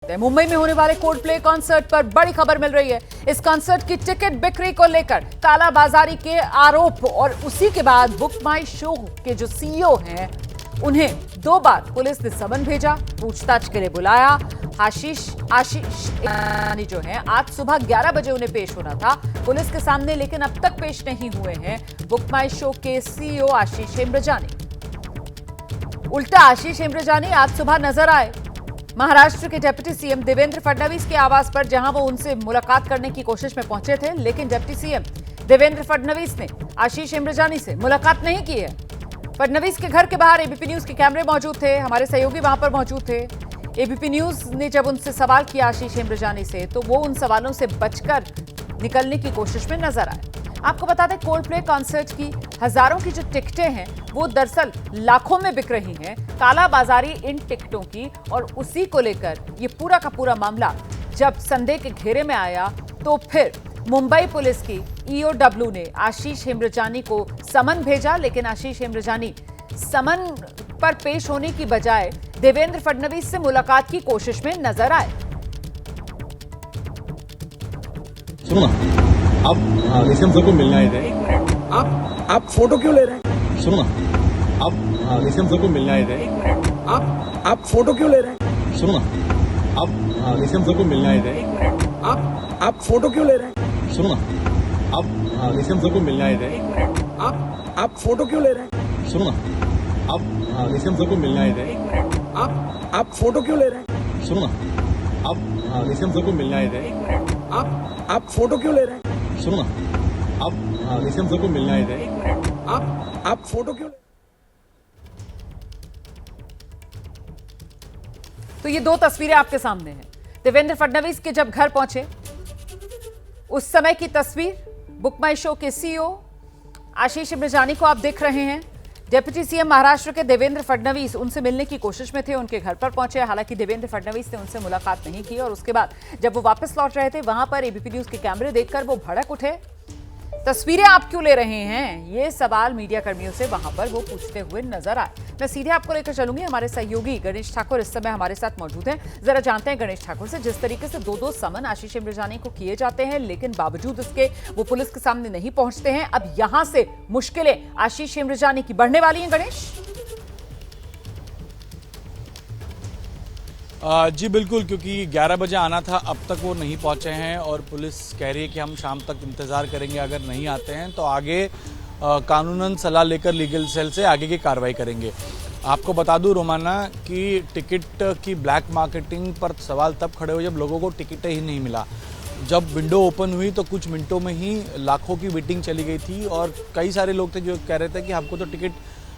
मुंबई में होने वाले कोल्ड प्ले कॉन्सर्ट पर बड़ी खबर मिल रही है। इस कॉन्सर्ट की टिकट बिक्री को लेकर कालाबाजारी के आरोप और उसी के बाद बुक माई शो के जो सीईओ हैं उन्हें 2 बार पुलिस ने समन भेजा, पूछताछ के लिए बुलाया। आशीष जो है आज सुबह 11 बजे उन्हें पेश होना था पुलिस के सामने, लेकिन अब तक पेश नहीं हुए हैं बुक माई शो के सीईओ आशीष हेम्ब्रजानी। उल्टा आशीष हेम्ब्रजानी आज सुबह नजर आए महाराष्ट्र के डिप्टी सीएम देवेंद्र फडणवीस के आवास पर, जहां वो उनसे मुलाकात करने की कोशिश में पहुंचे थे, लेकिन डिप्टी सीएम देवेंद्र फडणवीस ने आशीष हेम्ब्रजानी से मुलाकात नहीं की है। फडणवीस के घर के बाहर एबीपी न्यूज के कैमरे मौजूद थे, हमारे सहयोगी वहां पर मौजूद थे। एबीपी न्यूज ने जब उनसे सवाल किया आशीष हेम्ब्रजानी से, तो वो उन सवालों से बचकर निकलने की कोशिश में नजर आए। आपको बता दें, कोल्ड प्ले कॉन्सर्ट की हजारों की जो टिकटें हैं वो दरअसल लाखों में बिक रही हैं। कालाबाजारी इन टिकटों की, और उसी को लेकर ये पूरा का पूरा मामला जब संदेह के घेरे में आया तो फिर मुंबई पुलिस की ईओडब्ल्यू ने आशीष हेम्ब्रजानी को समन भेजा, लेकिन आशीष हेम्ब्रजानी समन पर पेश होने की बजाय देवेंद्र फडणवीस से मुलाकात की कोशिश में नजर आए। सुनो ना, आप ऋषभ सर को मिलना है इधर। आप फोटो क्यों ले रहे हैं? सुनो ना, आप ऋषभ सर को मिलना है इधर। आप फोटो क्यों ले रहे हैं? सुनो ना, आप ऋषभ सर को मिलना है इधर। आप फोटो क्यों ले रहे हैं? सुनो ना, आप ऋषभ सर को मिलना है इधर। आप फोटो क्यों ले रहे हैं? सुनो ना, आप ऋषभ सर को मिलना है इधर। आप फोटो क्यों ले रहे हैं? सुनो ना, आप ऋषभ सर को मिलना है इधर। आप फोटो क्यों ले रहे हैं? सुनो ना, आप ऋषभ सर को मिलना है इधर। आप फोटो क्यों? तो ये 2 तस्वीरें आपके सामने हैं। देवेंद्र फडणवीस के जब घर पहुंचे उस समय की तस्वीर, बुक माई शो के सीईओ आशीष हेम्ब्रजानी को आप देख रहे हैं। डिप्टी सीएम महाराष्ट्र के देवेंद्र फडणवीस उनसे मिलने की कोशिश में थे, उनके घर पर पहुंचे। हालांकि देवेंद्र फडणवीस ने उनसे मुलाकात नहीं की, और उसके बाद जब वो वापस लौट रहे थे वहां पर एबीपी न्यूज के कैमरे देखकर वो भड़क उठे। तस्वीरें आप क्यों ले रहे हैं, ये सवाल मीडिया कर्मियों से वहां पर वो पूछते हुए नजर आए। मैं सीधे आपको लेकर चलूंगी, हमारे सहयोगी गणेश ठाकुर इस समय हमारे साथ मौजूद हैं। जरा जानते हैं गणेश ठाकुर से, जिस तरीके से 2 समन आशीष हेम्ब्रजानी को किए जाते हैं, लेकिन बावजूद इसके वो पुलिस के सामने नहीं पहुंचते हैं, अब यहां से मुश्किलें आशीष हेम्ब्रजानी की बढ़ने वाली हैं। गणेश जी बिल्कुल, क्योंकि 11 बजे आना था, अब तक वो नहीं पहुंचे हैं और पुलिस कह रही है कि हम शाम तक इंतज़ार करेंगे, अगर नहीं आते हैं तो आगे कानूनन सलाह लेकर लीगल सेल से आगे की कार्रवाई करेंगे। आपको बता दूं रोमाना कि टिकट की ब्लैक मार्केटिंग पर सवाल तब खड़े हुए जब लोगों को टिकट ही नहीं मिला। जब विंडो ओपन हुई तो कुछ मिनटों में ही लाखों की वेटिंग चली गई थी, और कई सारे लोग थे जो कह रहे थे कि हमको तो टिकट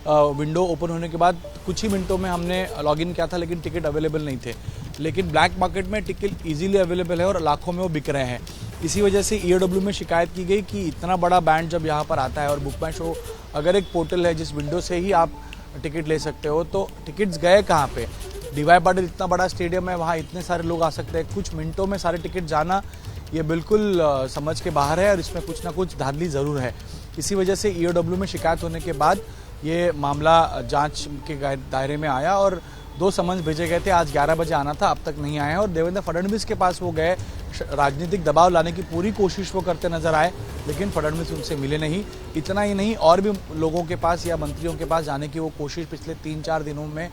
विंडो ओपन होने के बाद कुछ ही मिनटों में हमने लॉगिन किया था, लेकिन टिकट अवेलेबल नहीं थे। लेकिन ब्लैक मार्केट में टिकट इजीली अवेलेबल है और लाखों में वो बिक रहे हैं। इसी वजह से ईओडब्ल्यू में शिकायत की गई कि इतना बड़ा बैंड जब यहाँ पर आता है, और बुक माई शो अगर एक पोर्टल है जिस विंडो से ही आप टिकट ले सकते हो, तो टिकट्स गए कहाँ पे? डीवाई पाटिल इतना बड़ा स्टेडियम है, वहाँ इतने सारे लोग आ सकते हैं, कुछ मिनटों में सारे टिकट जाना ये बिल्कुल समझ के बाहर है, और इसमें कुछ ना कुछ धांधली ज़रूर है। इसी वजह से ईओडब्ल्यू में शिकायत होने के बाद ये मामला जांच के दायरे में आया और 2 समन्स भेजे गए थे। आज 11 बजे आना था, अब तक नहीं आए हैं, और देवेंद्र फडणवीस के पास वो गए, राजनीतिक दबाव लाने की पूरी कोशिश वो करते नजर आए, लेकिन फडणवीस उनसे मिले नहीं। इतना ही नहीं, और भी लोगों के पास या मंत्रियों के पास जाने की वो कोशिश पिछले 3-4 दिनों में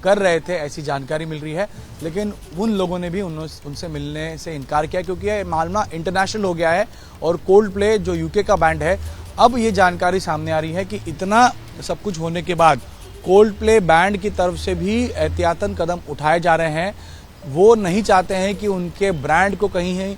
कर रहे थे, ऐसी जानकारी मिल रही है, लेकिन उन लोगों ने भी उनसे मिलने से इनकार किया, क्योंकि ये मामला इंटरनेशनल हो गया है। और कोल्ड प्ले जो यूके का बैंड है, अब ये जानकारी सामने आ रही है कि इतना सब कुछ होने के बाद कोल्ड प्ले बैंड की तरफ से भी एहतियातन कदम उठाए जा रहे हैं। वो नहीं चाहते हैं कि उनके ब्रांड को कहीं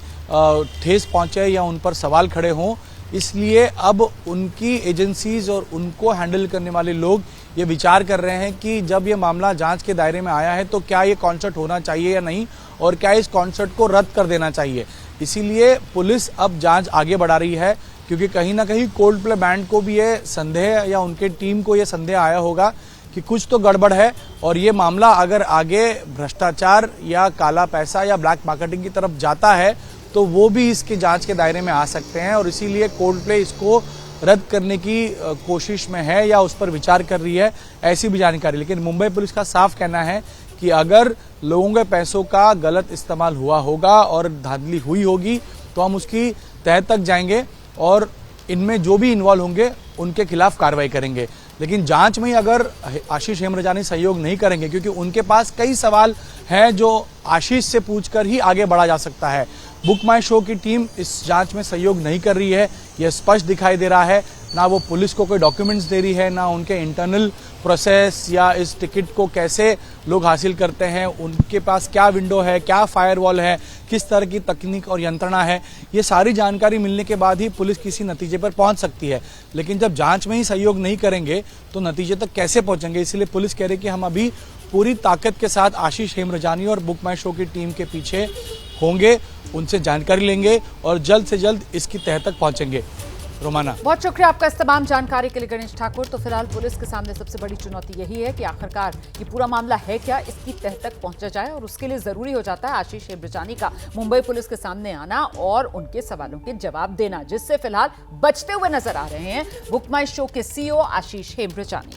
ठेस पहुंचे या उन पर सवाल खड़े हों, इसलिए अब उनकी एजेंसीज और उनको हैंडल करने वाले लोग ये विचार कर रहे हैं कि जब ये मामला जांच के दायरे में आया है तो क्या ये कॉन्सर्ट होना चाहिए या नहीं, और क्या इस कॉन्सर्ट को रद्द कर देना चाहिए। इसीलिए पुलिस अब जांच आगे बढ़ा रही है, क्योंकि कहीं ना कहीं कोल्ड प्ले बैंड को भी ये संदेह, या उनके टीम को ये संदेह आया होगा कि कुछ तो गड़बड़ है, और ये मामला अगर आगे भ्रष्टाचार या काला पैसा या ब्लैक मार्केटिंग की तरफ जाता है तो वो भी इसके जांच के दायरे में आ सकते हैं, और इसीलिए कोल्ड प्ले इसको रद्द करने की कोशिश में है या उस पर विचार कर रही है, ऐसी भी जानकारी। लेकिन मुंबई पुलिस का साफ कहना है कि अगर लोगों के पैसों का गलत इस्तेमाल हुआ होगा और धांधली हुई होगी तो हम उसकी तह तक जाएंगे और इनमें जो भी इन्वॉल्व होंगे उनके खिलाफ कार्रवाई करेंगे। लेकिन जांच में अगर आशीष हेमरजानी सहयोग नहीं करेंगे, क्योंकि उनके पास कई सवाल हैं जो आशीष से पूछकर ही आगे बढ़ा जा सकता है। बुक माई शो की टीम इस जांच में सहयोग नहीं कर रही है, यह स्पष्ट दिखाई दे रहा है। ना वो पुलिस को कोई डॉक्यूमेंट्स दे रही है, ना उनके इंटरनल प्रोसेस या इस टिकट को कैसे लोग हासिल करते हैं, उनके पास क्या विंडो है, क्या फायरवॉल है, किस तरह की तकनीक और यंत्रणा है, ये सारी जानकारी मिलने के बाद ही पुलिस किसी नतीजे पर पहुंच सकती है। लेकिन जब जांच में ही सहयोग नहीं करेंगे तो नतीजे तक कैसे पहुंचेंगे? इसलिए पुलिस कह रही है कि हम अभी पूरी ताकत के साथ आशीष हेमरजानी और बुक माई शो की टीम के पीछे होंगे, उनसे जानकारी लेंगे और जल्द से जल्द इसकी तह तक पहुंचेंगे। रोमाना, बहुत शुक्रिया आपका इस तमाम जानकारी के लिए गणेश ठाकुर। तो फिलहाल पुलिस के सामने सबसे बड़ी चुनौती यही है कि आखिरकार ये पूरा मामला है क्या, इसकी तह तक पहुंचा जाए और उसके लिए जरूरी हो जाता है आशीष हेमरजानी का मुंबई पुलिस के सामने आना और उनके सवालों के जवाब देना, जिससे फिलहाल बचते हुए नजर आ रहे हैं बुक माई शो के CEO आशीष हेमरजानी।